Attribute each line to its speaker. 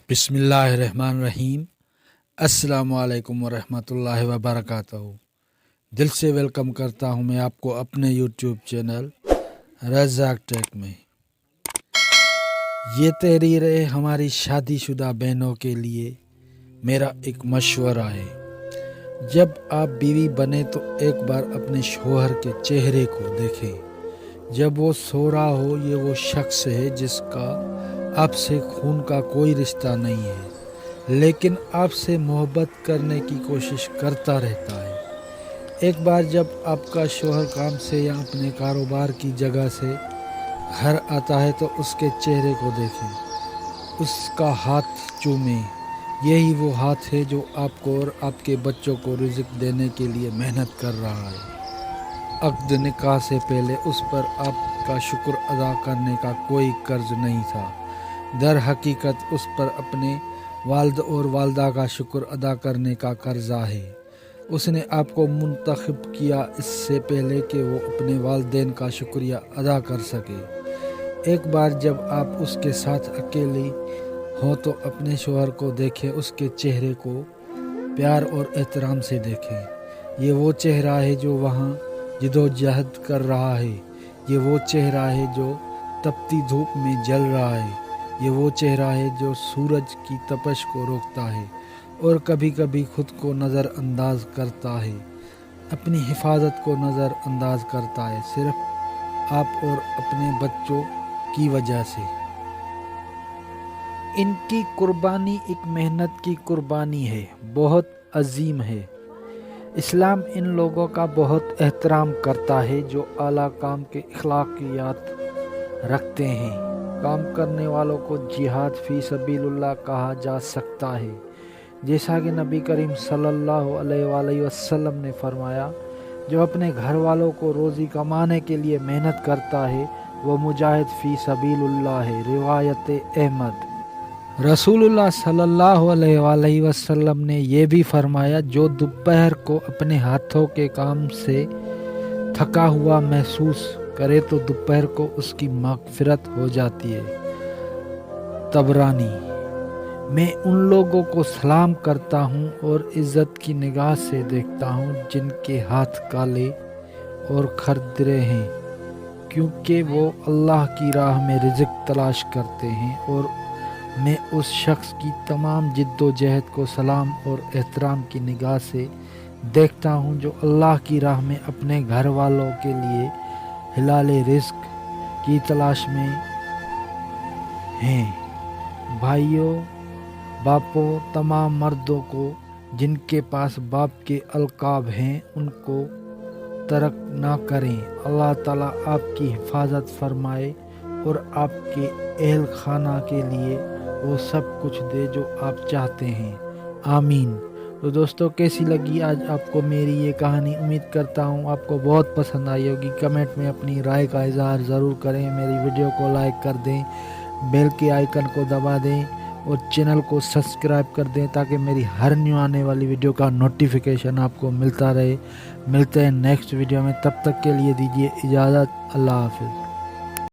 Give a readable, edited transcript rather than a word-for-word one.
Speaker 1: بسم اللہ الرحمن الرحیم۔ السلام علیکم ورحمۃ اللہ وبرکاتہ۔ دل سے ویلکم کرتا ہوں میں آپ کو اپنے یوٹیوب چینل رزاق ٹیک میں۔ یہ تحریر ہے ہماری شادی شدہ بہنوں کے لیے میرا ایک مشورہ ہے۔ جب آپ بیوی بنے تو ایک بار اپنے شوہر کے چہرے کو دیکھیں۔ جب وہ سو رہا ہو، یہ وہ شخص ہے جس کا آپ سے خون کا کوئی رشتہ نہیں ہے، لیکن آپ سے محبت کرنے کی کوشش کرتا رہتا ہے۔ ایک بار جب آپ کا شوہر کام سے یا اپنے کاروبار کی جگہ سے گھر آتا ہے تو اس کے چہرے کو دیکھیں، اس کا ہاتھ چومیں۔ یہی وہ ہاتھ ہے جو آپ کو اور آپ کے بچوں کو رزق دینے کے لیے محنت کر رہا ہے۔ عقد نکاح سے پہلے اس پر آپ کا شکر ادا کرنے کا کوئی قرض نہیں تھا۔ در حقیقت اس پر اپنے والد اور والدہ کا شکر ادا کرنے کا قرضہ ہے۔ اس نے آپ کو منتخب کیا اس سے پہلے کہ وہ اپنے والدین کا شکریہ ادا کر سکے۔ ایک بار جب آپ اس کے ساتھ اکیلی ہوں تو اپنے شوہر کو دیکھیں، اس کے چہرے کو پیار اور احترام سے دیکھیں۔ یہ وہ چہرہ ہے جو وہاں جدوجہد کر رہا ہے، یہ وہ چہرہ ہے جو تپتی دھوپ میں جل رہا ہے، یہ وہ چہرہ ہے جو سورج کی تپش کو روکتا ہے اور کبھی کبھی خود کو نظر انداز کرتا ہے، اپنی حفاظت کو نظر انداز کرتا ہے، صرف آپ اور اپنے بچوں کی وجہ سے۔ ان کی قربانی ایک محنت کی قربانی ہے، بہت عظیم ہے۔ اسلام ان لوگوں کا بہت احترام کرتا ہے جو اعلیٰ کام کے اخلاقیات رکھتے ہیں۔ کام کرنے والوں کو جہاد فی سبیل اللہ کہا جا سکتا ہے، جیسا کہ نبی کریم صلی اللہ علیہ وآلہ وسلم نے فرمایا، جو اپنے گھر والوں کو روزی کمانے کے لیے محنت کرتا ہے وہ مجاہد فی سبیل اللہ ہے۔ روایت احمد۔ رسول اللہ صلی اللہ علیہ وآلہ وسلم نے یہ بھی فرمایا، جو دوپہر کو اپنے ہاتھوں کے کام سے تھکا ہوا محسوس کرے تو دوپہر کو اس کی مغفرت ہو جاتی ہے۔ طبرانی۔ میں ان لوگوں کو سلام کرتا ہوں اور عزت کی نگاہ سے دیکھتا ہوں جن کے ہاتھ کالے اور کھردرے ہیں، کیونکہ وہ اللہ کی راہ میں رزق تلاش کرتے ہیں، اور میں اس شخص کی تمام جد و جہد کو سلام اور احترام کی نگاہ سے دیکھتا ہوں جو اللہ کی راہ میں اپنے گھر والوں کے لیے حلال رزق کی تلاش میں ہیں۔ بھائیوں، باپوں، تمام مردوں کو جن کے پاس باپ کے القاب ہیں ان کو ترک نہ کریں۔ اللہ تعالیٰ آپ کی حفاظت فرمائے اور آپ کے اہل خانہ کے لیے وہ سب کچھ دے جو آپ چاہتے ہیں، آمین۔ تو دوستو، کیسی لگی آج آپ کو میری یہ کہانی؟ امید کرتا ہوں آپ کو بہت پسند آئی ہوگی۔ کمنٹ میں اپنی رائے کا اظہار ضرور کریں، میری ویڈیو کو لائک کر دیں، بیل کے آئیکن کو دبا دیں اور چینل کو سبسکرائب کر دیں تاکہ میری ہر نیو آنے والی ویڈیو کا نوٹیفیکیشن آپ کو ملتا رہے۔ ملتے ہیں نیکسٹ ویڈیو میں، تب تک کے لیے دیجیے اجازت۔ اللہ حافظ۔